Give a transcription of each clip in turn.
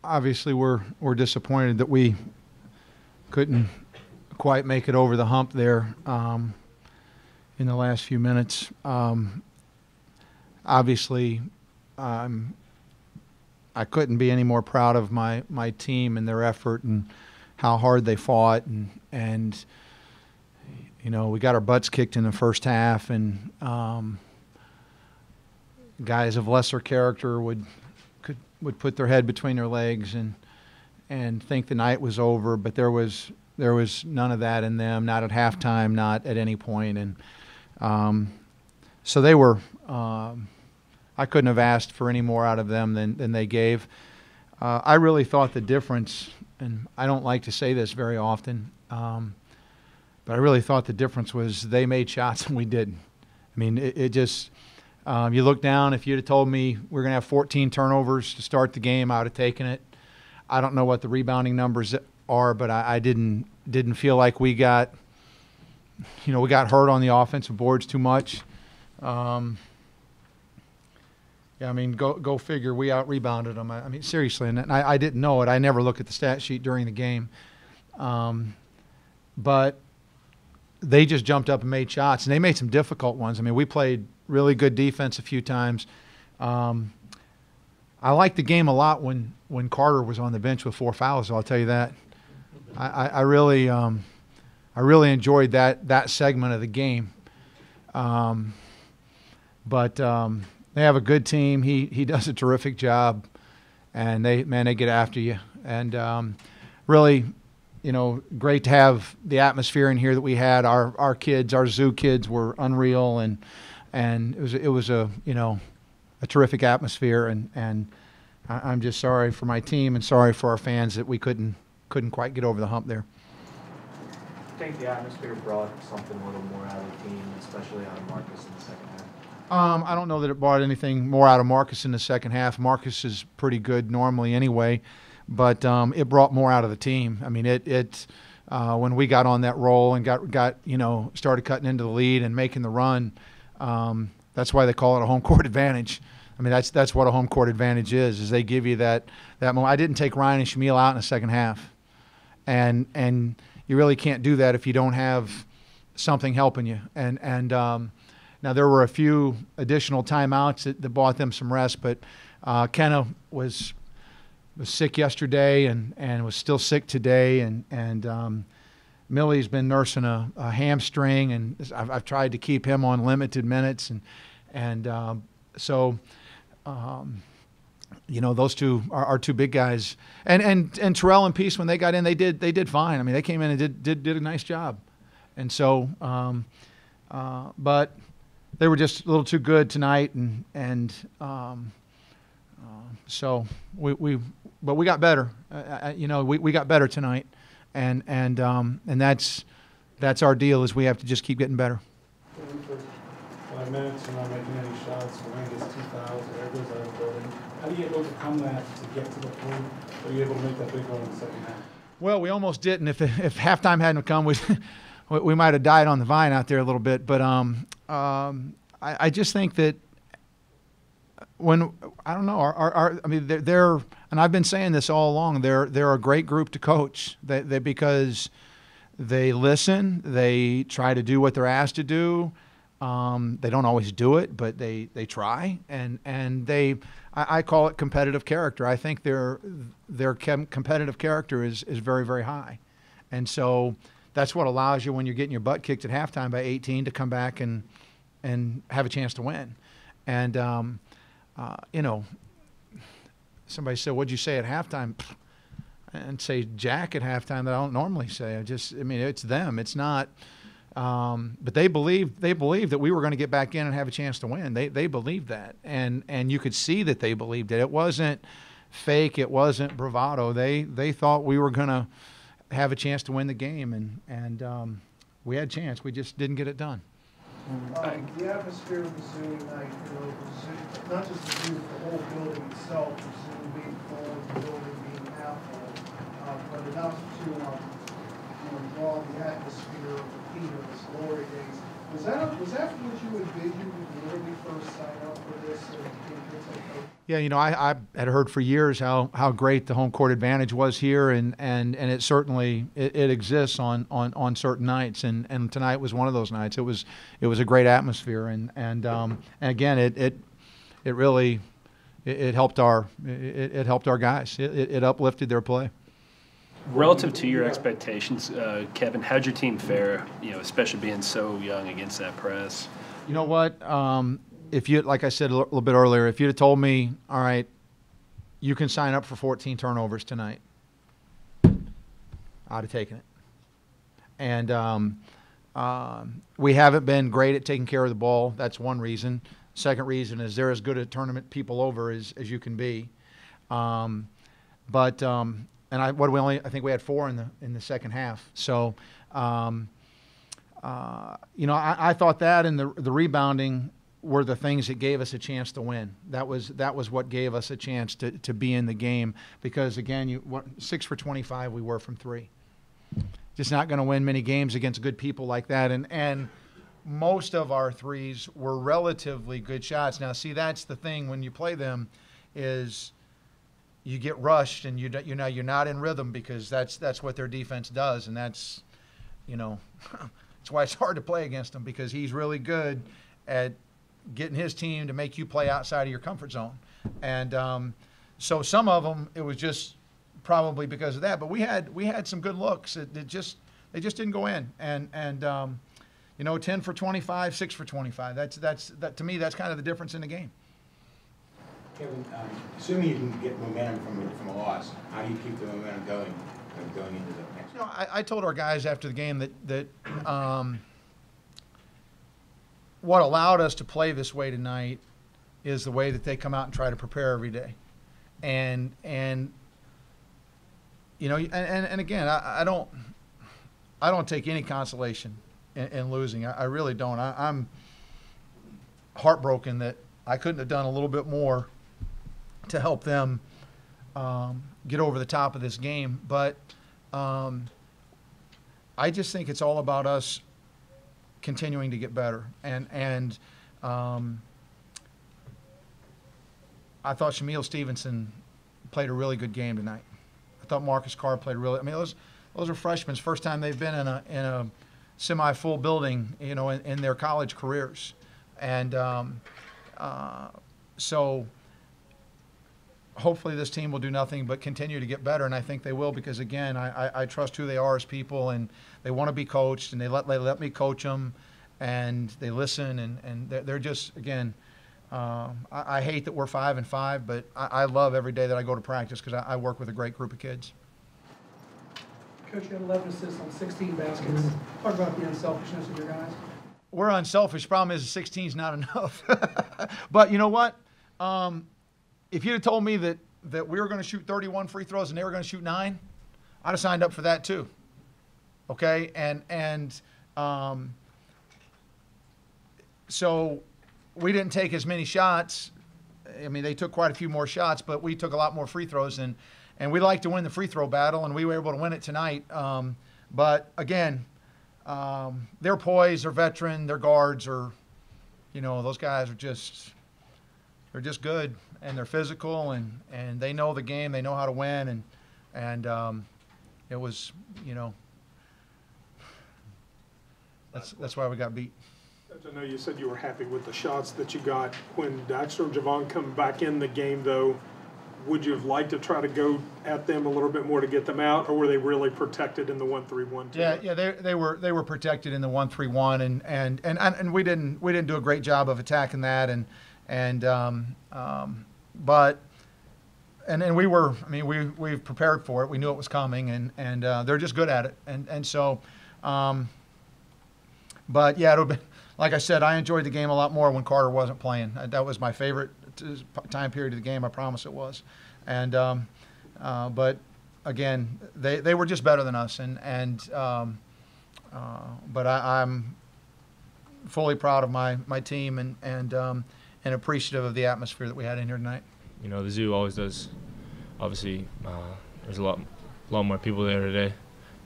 obviously we're disappointed that we couldn't quite make it over the hump there in the last few minutes. Obviously, I couldn't be any more proud of my team and their effort and how hard they fought, and you know, we got our butts kicked in the first half, and guys of lesser character would put their head between their legs and think the night was over, but there was none of that in them, not at halftime, not at any point. And so they were I couldn't have asked for any more out of them than they gave. I really thought the difference, and I don't like to say this very often, but I really thought the difference was they made shots and we didn't. I mean, it just you look down, if you'd have told me we're going to have 14 turnovers to start the game, I would have taken it. I don't know what the rebounding numbers are, but I didn't feel like we got hurt on the offensive boards too much. Yeah, I mean, go figure. We out-rebounded them. I mean, seriously, and I didn't know it. I never look at the stat sheet during the game. But they just jumped up and made shots, and they made some difficult ones. I mean, we played really good defense a few times. I liked the game a lot when Carter was on the bench with 4 fouls, I'll tell you that. I really enjoyed that segment of the game. But they have a good team. He does a terrific job, and they get after you. And really, you know, great to have the atmosphere in here that we had. Our kids, our zoo kids, were unreal, and it was a terrific atmosphere. And I'm just sorry for my team and sorry for our fans that we couldn't quite get over the hump there. I think the atmosphere brought something a little more out of the team, especially out of Marcus in the second half. I don't know that it brought anything more out of Marcus in the second half. Marcus is pretty good normally anyway, but it brought more out of the team. I mean, when we got on that roll and got started cutting into the lead and making the run, that's why they call it a home court advantage. I mean, that's what a home court advantage is they give you that moment. I didn't take Ryan and Shamil out in the second half, and you really can't do that if you don't have something helping you. Now, there were a few additional timeouts that bought them some rest, but Kenna was sick yesterday and was still sick today, and Millie's been nursing a hamstring, and I've tried to keep him on limited minutes, so those two are two big guys, and Terrell and Peace, when they got in, they did fine. I mean, they came in and did a nice job, and so but they were just a little too good tonight, so we got better. We got better tonight, and that's our deal, is we have to just keep getting better. For 5 minutes, you're not making any shots. Ryan gets 2 fouls, there goes out of the building. How do you overcome that to get to the point? Are you able to make that big run in the second half? Well, we almost didn't. If halftime hadn't come, we might have died on the vine out there a little bit. But I just think that I don't know. I mean, they're and I've been saying this all along. They're a great group to coach. They because they listen. They try to do what they're asked to do. They don't always do it, but they try. And I call it competitive character. I think their competitive character is very, very high, and so that's what allows you, when you're getting your butt kicked at halftime by 18, to come back and have a chance to win. And somebody said, "What'd you say at halftime?" And say Jack at halftime that I don't normally say. I mean, it's them. It's not. But they believed that we were going to get back in and have a chance to win. They believed that, and you could see that they believed it. It wasn't fake. It wasn't bravado. They thought we were going to have a chance to win the game, and we had a chance. We just didn't get it done. The atmosphere of the Zoo tonight, not just the Zoo, the whole building itself, the Zoo being full, the building being half full, but enough to draw the atmosphere of the Peter, his glory days. Was that what you envisioned when you really first signed up for this? Yeah, I had heard for years how great the home court advantage was here, and it certainly it exists on certain nights, and tonight was one of those nights. It was a great atmosphere, and again it really it helped our guys. It uplifted their play. Relative to your expectations, Kevin, how'd your team fare? Especially being so young against that press. You know what? If you, like I said a little bit earlier, if you'd have told me, all right, you can sign up for 14 turnovers tonight, I'd have taken it. And we haven't been great at taking care of the ball. That's one reason. Second reason is they're as good at tournament people over as you can be. I think we had 4 in the second half. So, I thought that and the rebounding were the things that gave us a chance to win. That was what gave us a chance to be in the game, because again, 6 for 25 we were from 3. Just not going to win many games against good people like that, and most of our threes were relatively good shots. Now, see, that's the thing when you play them, is you get rushed and you're not in rhythm, because that's what their defense does, and that's that's why it's hard to play against him, because he's really good at getting his team to make you play outside of your comfort zone. And so some of them, it was just probably because of that. But we had some good looks. They just didn't go in. And 10 for 25, 6 for 25. That to me, that's kind of the difference in the game. Kevin, assuming you can get momentum from a loss, how do you keep the momentum going into the next? I told our guys after the game that what allowed us to play this way tonight is the way that they come out and try to prepare every day, and again, I don't take any consolation in losing. I really don't. I'm heartbroken that I couldn't have done a little bit more to help them get over the top of this game, but I just think it's all about us continuing to get better. And I thought Shamil Stevenson played a really good game tonight. I thought Marcus Carr played those are freshmen, first time they've been in a semi-full building, in their college careers. And so hopefully this team will do nothing but continue to get better, and I think they will, because again, I trust who they are as people, and they want to be coached, and they let me coach them, and they listen, and they're just, again, I hate that we're 5-5, but I love every day that I go to practice, because I work with a great group of kids. Coach, you had 11 assists on 16 baskets. Talk about the unselfishness of your guys. We're unselfish. Problem is 16 is not enough. But you know what? If you'd have told me that we were going to shoot 31 free throws and they were going to shoot 9, I'd have signed up for that too. Okay? So we didn't take as many shots. I mean, they took quite a few more shots, but we took a lot more free throws, and we like to win the free throw battle, and we were able to win it tonight. But again, they're poised, they're veteran, their guards are, those guys are they're just good, and they're physical, and they know the game, they know how to win, and it was, that's why we got beat. I know you said you were happy with the shots that you got. When Daxter and Javon come back in the game, though, would you have liked to try to go at them a little bit more to get them out, or were they really protected in the 1-3-1? Yeah, they were protected in the 1-3-1, and we didn't do a great job of attacking that, but we've prepared for it. We knew it was coming, and they're just good at it, and so, but yeah, it'll be. Like I said, I enjoyed the game a lot more when Carter wasn't playing. That was my favorite time period of the game. I promise it was. And but again, they were just better than us. But I'm fully proud of my team and appreciative of the atmosphere that we had in here tonight. The zoo always does. Obviously, there's a lot more people there today,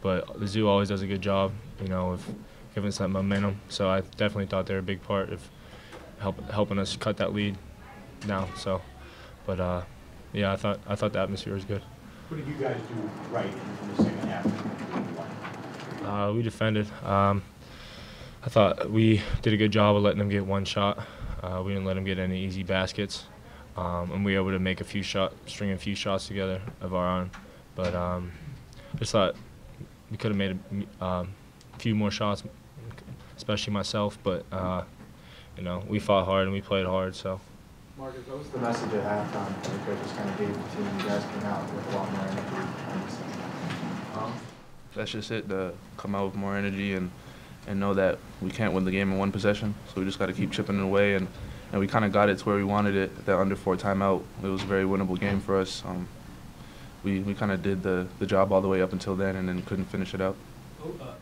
but the zoo always does a good job. Of giving us that momentum. So I definitely thought they were a big part of helping us cut that lead now. So But yeah, I thought the atmosphere was good. What did you guys do right in the second half? We defended. I thought we did a good job of letting them get one shot. We didn't let them get any easy baskets, and we were able to make string a few shots together of our own. But I just thought we could have made a few more shots, especially myself. But you know, we fought hard and we played hard. So. Marcus, what was the message at halftime? The coaches kind of gave the team. You guys came out with a lot more energy. That's just it, to come out with more energy and know that we can't win the game in one possession. So we just got to keep chipping it away, and we kind of got it to where we wanted it. That under 4 timeout, it was a very winnable game for us. We kind of did the job all the way up until then, and then couldn't finish it out.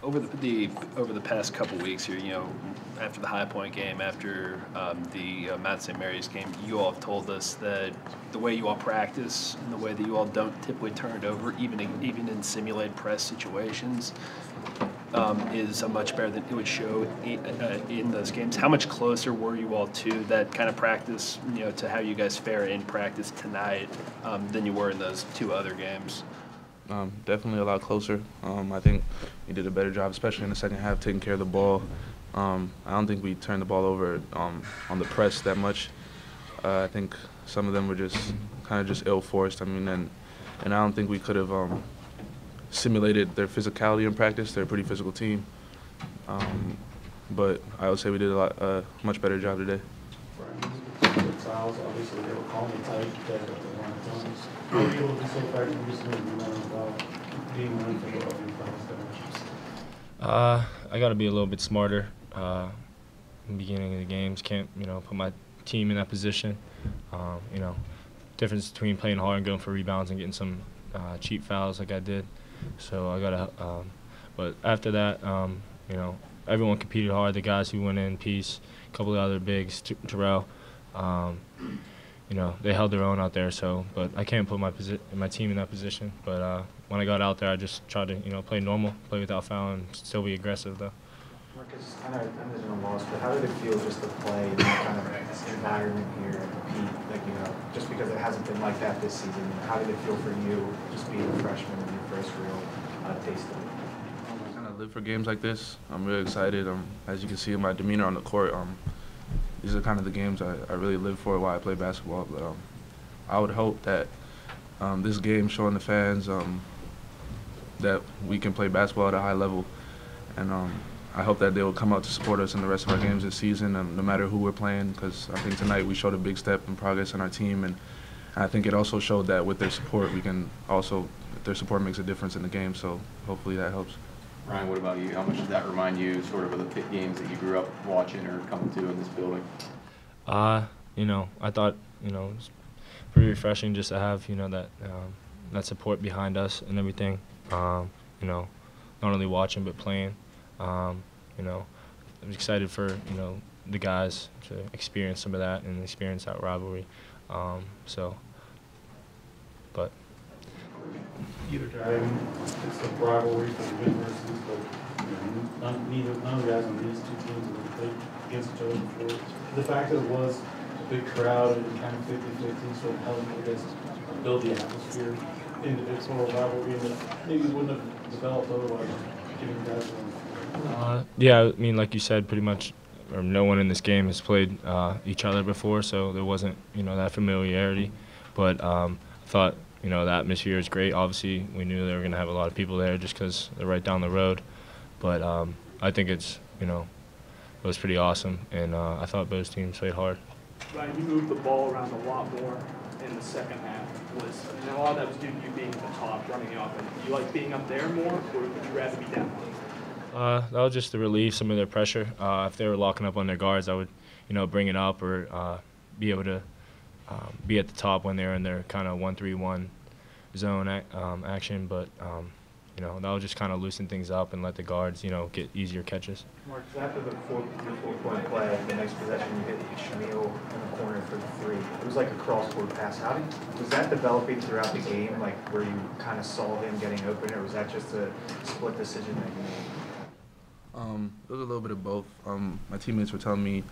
Over the past couple weeks here, you know, after the High Point game, after the Mount St. Mary's game, you all have told us that the way you all practice and the way that you all don't typically turn it over, even in simulated press situations, is a much better than it would show in those games. How much closer were you all to that kind of practice, you know, to how you guys fare in practice tonight than you were in those 2 other games? Definitely a lot closer. I think we did a better job, especially in the second half, taking care of the ball. I don't think we turned the ball over on the press that much. I think some of them were just kind of just ill-forced. I mean, and I don't think we could have simulated their physicality in practice. They're a pretty physical team. But I would say we did a much better job today. Fouls, obviously they were calling it tight, that they weren't zones. How were you able to be so effective recently about being mindful of your fouls there? I got to be a little bit smarter in the beginning of the games. Can't, you know, put my team in that position. You know, difference between playing hard and going for rebounds and getting some cheap fouls like I did. So I got to, but after that, you know, everyone competed hard. The guys who went in, Peace, a couple of other bigs, Terrell. You know, they held their own out there. So, but I can't put my team in that position. But when I got out there, I just tried to, you know, play normal, play without fouling, and still be aggressive though. Marcus, I know it's a loss, but how did it feel just to play in that kind of environment here at Pitt? Like, you know, just because it hasn't been like that this season, how did it feel for you just being a freshman and your first real taste of it? I kind of live for games like this. I'm really excited. As you can see in my demeanor on the court, these are kind of the games I really live for while I play basketball. But I would hope that this game showing the fans that we can play basketball at a high level, and I hope that they will come out to support us in the rest of our games this season, no matter who we're playing, because I think tonight we showed a big step in progress in our team, and I think it also showed that with their support, we can also, their support makes a difference in the game, so hopefully that helps. Ryan, what about you? How much does that remind you sort of the Pitt games that you grew up watching or coming to in this building? You know, I thought, you know, it was pretty refreshing just to have, you know, that support behind us and everything. You know, not only watching but playing. You know, I'm excited for, you know, the guys to experience some of that and experience that rivalry. So, but. Either driving, it's a rivalry for the universities, but you know, none of the guys on these 2 teams have played against each other before. The fact that it was a big crowd and kind of 50-50 sort of helped, I guess, build the atmosphere into this sort of rivalry that maybe wouldn't have developed otherwise, giving guys yeah, I mean, like you said, pretty much, or no one in this game has played each other before, so there wasn't, you know, that familiarity. But I thought, you know, the atmosphere is great. Obviously, we knew they were going to have a lot of people there just because they're right down the road. But I think it's, you know, it was pretty awesome, and I thought both teams played hard. Ryan, you moved the ball around a lot more in the second half. And a lot of that was due to you being at the top, running the offense. Do you like being up there more, or would you rather be down? That was just to relieve some of their pressure. If they were locking up on their guards, I would, you know, bring it up or be able to be at the top when they're in their kind of 1-3-1 zone action. But you know, that would just kind of loosen things up and let the guards, you know, get easier catches. Mark, after the four-point play, the next possession you hit Shamil in the corner for the 3. It was like a cross-court pass. Was that developing throughout the game, like where you kind of saw him getting open, or was that just a split decision that you made? It was a little bit of both. My teammates were telling me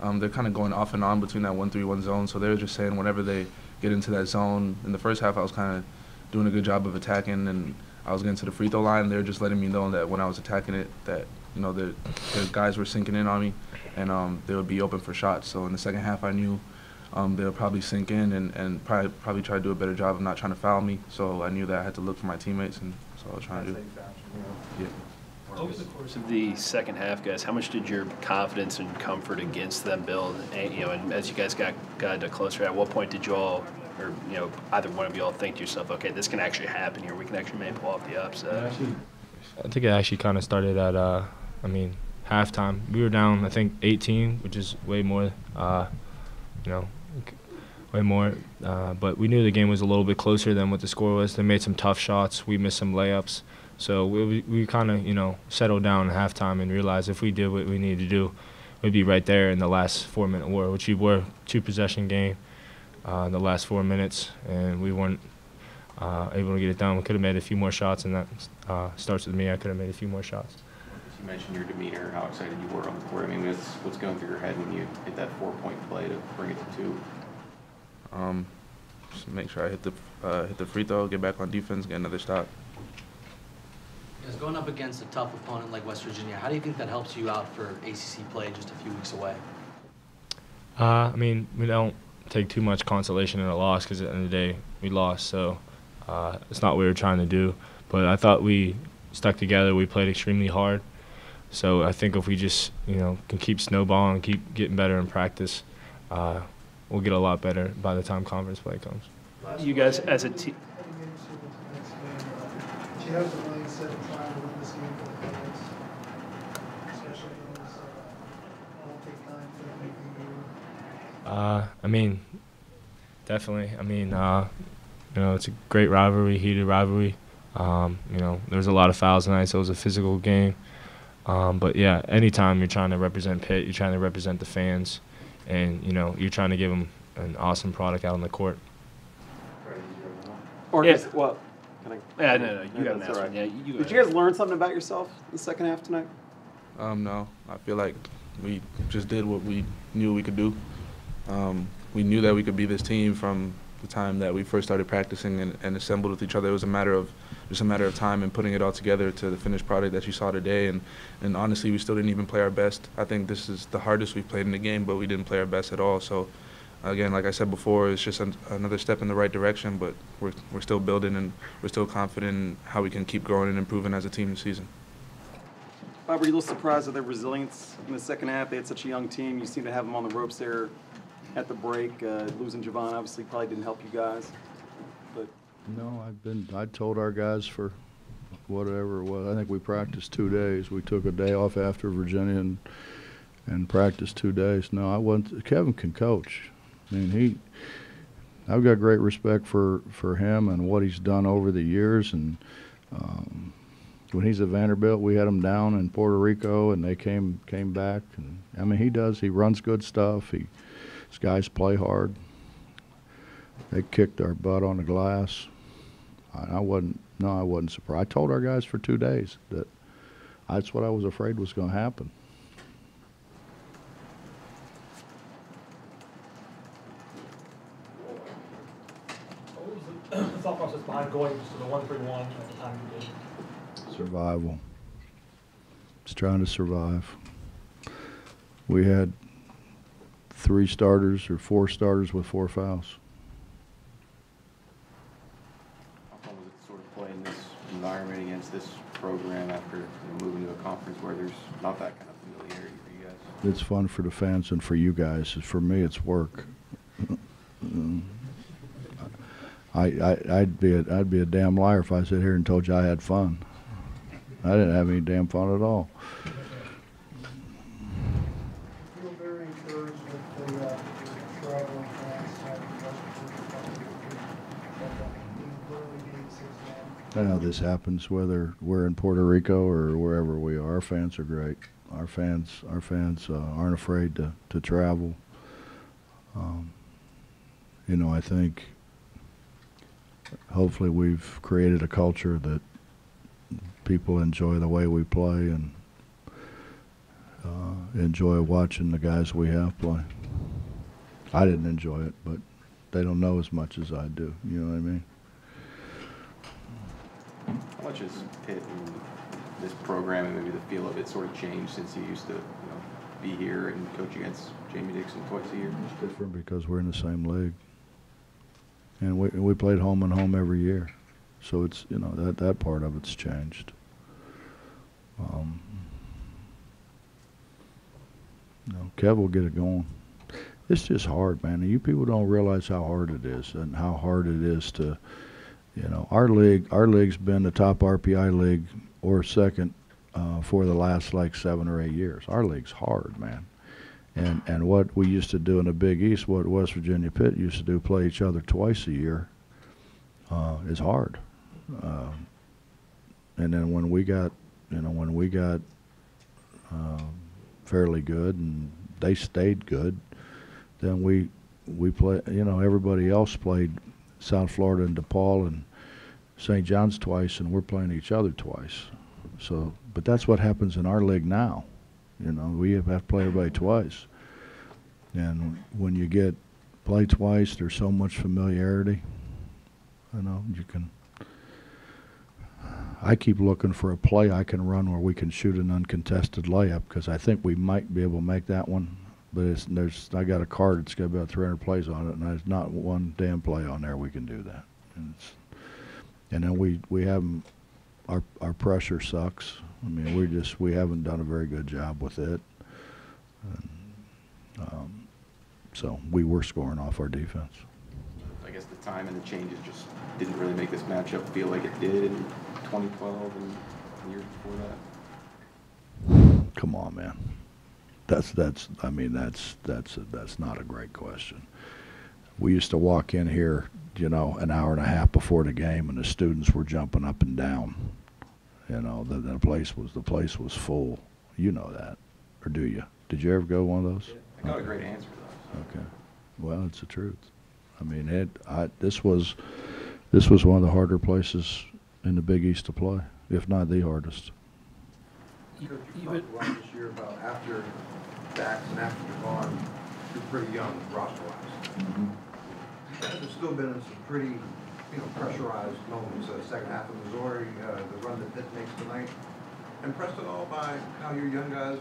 they're kind of going off and on between that 1-3-1 zone. So they were just saying whenever they get into that zone, in the first half I was kind of doing a good job of attacking, and I was getting to the free throw line. They were just letting me know that when I was attacking it, that the guys were sinking in on me, and they would be open for shots. So in the second half, I knew they would probably sink in and probably try to do a better job of not trying to foul me. So I knew that I had to look for my teammates, and so I was trying to do. Yeah. Over the course of the second half, guys, how much did your confidence and comfort against them build? And as you guys got closer, at what point did you all, or either one of you all, think to yourself, okay, this can actually happen here. We can actually maybe pull off the upset. I think it actually kind of started at, halftime. We were down, I think, 18, which is way more, way more. But we knew the game was a little bit closer than what the score was. They made some tough shots. We missed some layups. So we kind of, settled down at halftime and realized if we did what we needed to do, we'd be right there in the last 4-minute war, which we were, 2-possession game in the last 4 minutes, and we weren't able to get it done. We could have made a few more shots, and that starts with me. I could have made a few more shots. You mentioned your demeanor, how excited you were on the court. I mean, what's going through your head when you hit that 4-point play to bring it to 2? Just make sure I hit the free throw, get back on defense, get another stop. Going up against a tough opponent like West Virginia, how do you think that helps you out for ACC play just a few weeks away? We don't take too much consolation in a loss because at the end of the day, we lost. So it's not what we were trying to do. But I thought we stuck together. We played extremely hard. So I think if we just, can keep snowballing and keep getting better in practice, we'll get a lot better by the time conference play comes. You guys, as a team. She has the mindset of trying to win this game for the Panthers, especially those all take time for the year. Definitely. It's a great rivalry, heated rivalry. There was a lot of fouls tonight, so it was a physical game. But yeah, anytime you're trying to represent Pitt, you're trying to represent the fans, and you're trying to give them an awesome product out on the court. Or Yeah. just, well, can I? Yeah, no, you got an that's answer. all right. Yeah, you go Did ahead. you guys learn something about yourself in the second half tonight? No, I feel like we just did what we knew we could do. We knew that we could be this team from the time that we first started practicing and assembled with each other. It was a matter of time and putting it all together to the finished product that you saw today. And honestly, we still didn't even play our best. I think this is the hardest we've played in the game, but we didn't play our best at all. So again, like I said before, it's just another step in the right direction, but we're still building, and we're still confident in how we can keep growing and improving as a team this season. Bob, were you a little surprised at their resilience in the second half? They had such a young team. You seem to have them on the ropes there at the break. Losing Javon obviously probably didn't help you guys. But no, I told our guys for whatever it was. I think we practiced 2 days. We took a day off after Virginia and practiced 2 days. No, I wasn't. Kevin can coach. I've got great respect for him and what he's done over the years. And when he's at Vanderbilt, we had him down in Puerto Rico, and they came back. And he runs good stuff. His guys play hard. They kicked our butt on the glass. I wasn't surprised. I told our guys for 2 days that that's what I was afraid was going to happen. What was the thought process behind going to the 1-3-1 at the time you did? Survival. Just trying to survive. We had 3 starters or 4 starters with 4 fouls. How fun was it to sort of play in this environment against this program after moving to a conference where there's not that kind of familiarity for you guys? It's fun for the fans and for you guys. For me, it's work. I'd be a damn liar if I sit here and told you I had fun. I didn't have any damn fun at all. I feel very encouraged with the traveling fans having I know this happens whether we're in Puerto Rico or wherever we are. Our fans are great. Our fans aren't afraid to travel. I think hopefully we've created a culture that people enjoy the way we play, and enjoy watching the guys we have play. I didn't enjoy it, but they don't know as much as I do. You know what I mean? How much has Pitt and this program and maybe the feel of it sort of changed since you used to, be here and coach against Jamie Dixon twice a year? It's different because we're in the same league, and we played home and home every year, so it's that part of it's changed. Kev will get it going. It's just hard, man. And you people don't realize how hard it is, and how hard it is to, our league's been the top RPI league or second for the last like 7 or 8 years. Our league's hard, man. And what we used to do in the Big East, what West Virginia Pitt used to do, play each other twice a year, is hard. And then when we got, fairly good and they stayed good, then we play. Everybody else played South Florida and DePaul and St. John's twice, and we're playing each other twice. So, but that's what happens in our league now. We have to play everybody twice. And when you get play twice, there's so much familiarity. You can. I keep looking for a play I can run where we can shoot an uncontested layup, because I think we might be able to make that one. But I got a card that's got about 300 plays on it, and there's not one damn play on there we can do that. And then we haven't. Our pressure sucks. I mean, we haven't done a very good job with it. And, so we were scoring off our defense. I guess the time and the changes just didn't really make this matchup feel like it did in 2012 and the years before that. Come on, man. That's not a great question. We used to walk in here, an hour and a half before the game, and the students were jumping up and down. The place was full. You know that, or do you? Did you ever go to one of those? I got a great answer to that. Okay. Well, it's the truth. I mean, this was one of the harder places in the Big East to play, if not the hardest. You talked a lot this year about after Dax and after Javon, you're pretty young roster-wise. Mm-hmm. You guys have still been in some pretty, pressurized moments. Second half of Missouri, the run that Pitt makes tonight. Impressed at all by how your young guys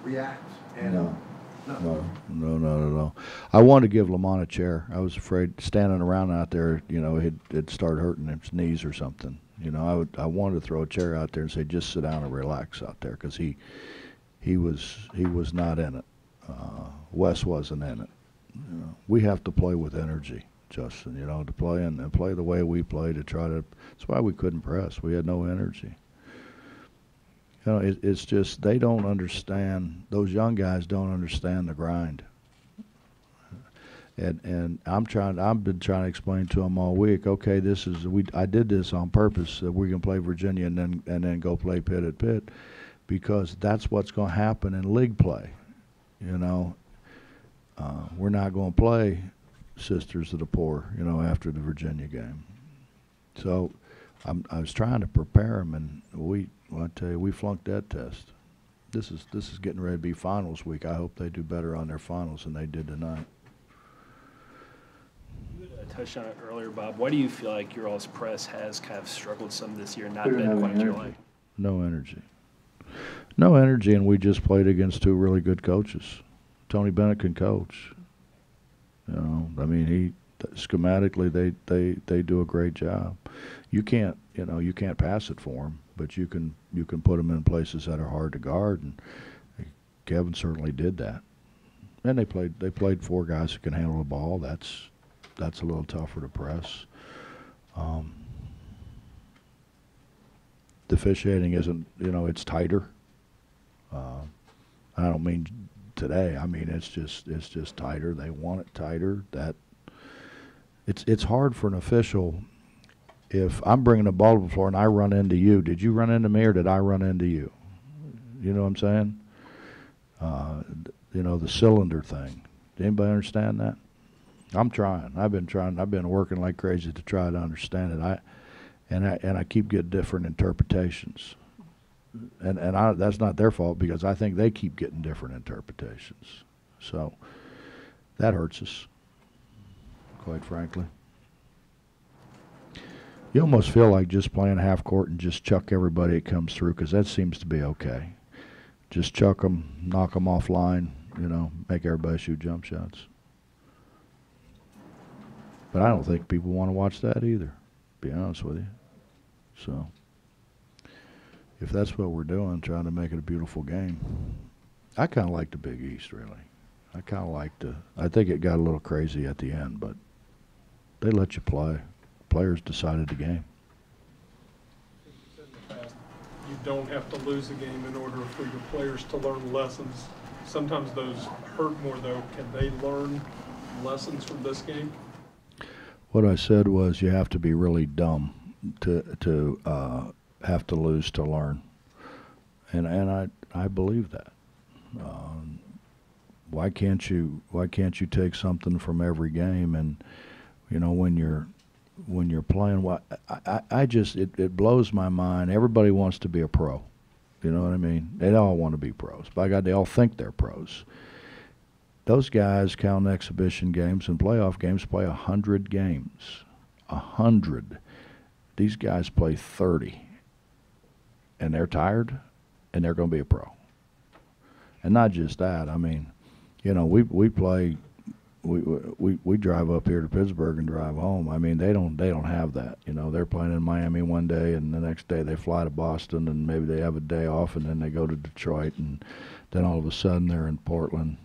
react? And No, not at all. I wanted to give Lamont a chair. I was afraid standing around out there, it'd start hurting his knees or something. I wanted to throw a chair out there and say, just sit down and relax out there, because he was not in it. Wes wasn't in it. We have to play with energy, Justin. To play and play the way we play, to try to. That's why we couldn't press. We had no energy. It's just they don't understand. Those young guys don't understand the grind. And I've been trying to explain to them all week. Okay, I did this on purpose, that we're gonna play Virginia and then go play Pitt at Pitt, because that's what's gonna happen in league play. We're not gonna play Sisters of the Poor, after the Virginia game. So I was trying to prepare them, and I tell you, we flunked that test. This is getting ready to be finals week. I hope they do better on their finals than they did tonight. You had touched on it earlier, Bob. Why do you feel like your all's press has kind of struggled some this year, not been quite to your liking? No energy. No energy, and we just played against two really good coaches. Tony Bennett can coach. Schematically they do a great job. You can't pass it for them, but you can put them in places that are hard to guard, and Kevin certainly did that. And they played four guys who can handle the ball. That's a little tougher to press. The officiating isn't, it's tighter. I don't mean today. I mean it's just tighter. They want it tighter. It's hard for an official. If I'm bringing the ball to the floor and I run into you, did you run into me or did I run into you? You know what I'm saying? The cylinder thing. Does anybody understand that? I'm trying. I've been working like crazy to try to understand it. And I keep getting different interpretations. and that's not their fault because I think they keep getting different interpretations. So that hurts us, quite frankly. You almost feel like just playing half court and just chuck everybody that comes through because that seems to be okay. Just chuck them, knock them offline, make everybody shoot jump shots. But I don't think people want to watch that either, to be honest with you. So if that's what we're doing, trying to make it a beautiful game, I kind of like the Big East, really. I think it got a little crazy at the end, but they let you play. Players decided the game. You don't have to lose a game in order for your players to learn lessons. Sometimes those hurt more, though. Can they learn lessons from this game? What I said was you have to be really dumb to have to lose to learn, and I believe that. Why can't you take something from every game? And when you're playing, it blows my mind. Everybody wants to be a pro. You know what I mean? They all want to be pros. By God, they all think they're pros. Those guys count exhibition games and playoff games, play 100 games. 100. These guys play 30. And they're tired, and they're going to be a pro. And not just that. I mean, we play. We drive up here to Pittsburgh and drive home. I mean, they don't have that. They're playing in Miami one day, and the next day they fly to Boston, and maybe they have a day off, and then they go to Detroit, and then all of a sudden they're in Portland,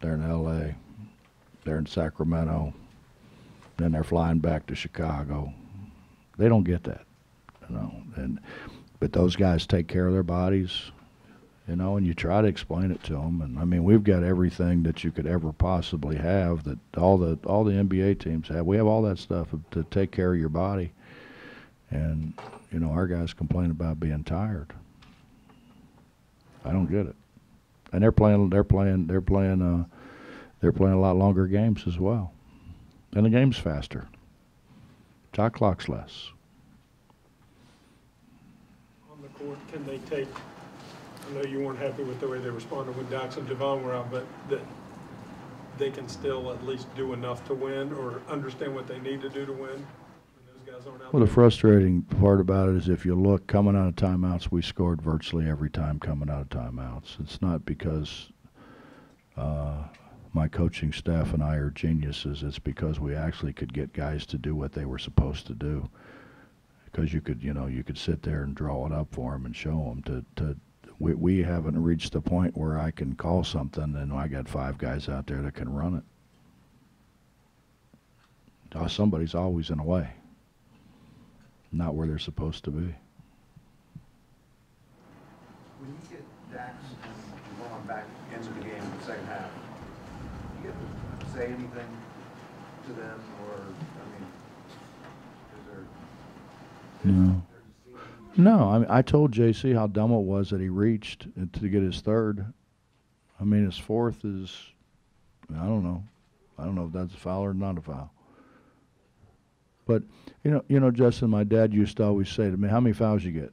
they're in L.A., they're in Sacramento, then they're flying back to Chicago. They don't get that, but those guys take care of their bodies. And you try to explain it to them. And I mean, we've got everything that you could ever possibly have that all the NBA teams have. We have all that stuff to take care of your body. And our guys complain about being tired. I don't get it. And they're playing a lot longer games as well. And the game's faster. Shot clock's less. On the court, can they take? I know you weren't happy with the way they responded when Dax and Javon were out, but that they can still at least do enough to win or understand what they need to do to win when those guys aren't out. Well, the frustrating part about it is if you look, coming out of timeouts, we scored virtually every time coming out of timeouts. It's not because my coaching staff and I are geniuses. It's because we actually could get guys to do what they were supposed to do. Because you could sit there and draw it up for them and show them we haven't reached the point where I can call something and I got 5 guys out there that can run it. Somebody's always in a way, not where they're supposed to be. When you get Dax and Javon back into the game in the second half, do you get to say anything to them, or is there? No. No, I mean, I told JC how dumb it was that he reached to get his third. I mean, his fourth is, I don't know if that's a foul or not a foul. But Justin, my dad used to always say to me, "How many fouls you get?"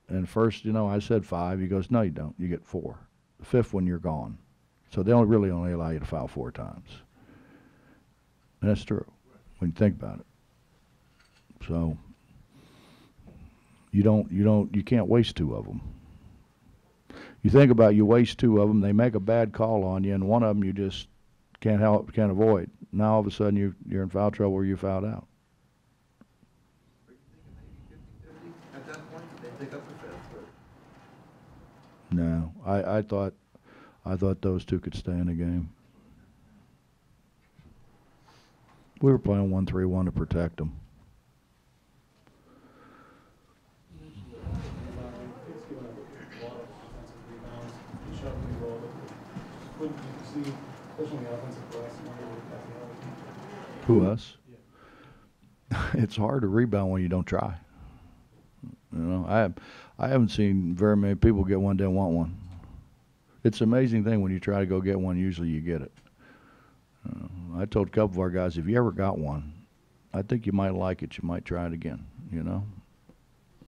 And first, I said 5. He goes, "No, you don't. You get 4. The 5th one, you're gone." So they only allow you to foul 4 times. And that's true when you think about it. So. You can't waste 2 of them. You think about you waste 2 of them, they make a bad call on you, and one of them you just can't avoid. Now all of a sudden you're in foul trouble or you fouled out. Are you thinking maybe 50-50 at that point? They pick up the 5th. No, I thought those 2 could stay in the game. We were playing 1-3-1 to protect them. Who, us? Yeah. It's hard to rebound when you don't try. I haven't seen very many people get one, didn't want one. It's an amazing thing when you try to go get one, usually you get it. I told a couple of our guys, if you ever got one, I think you might like it. You might try it again,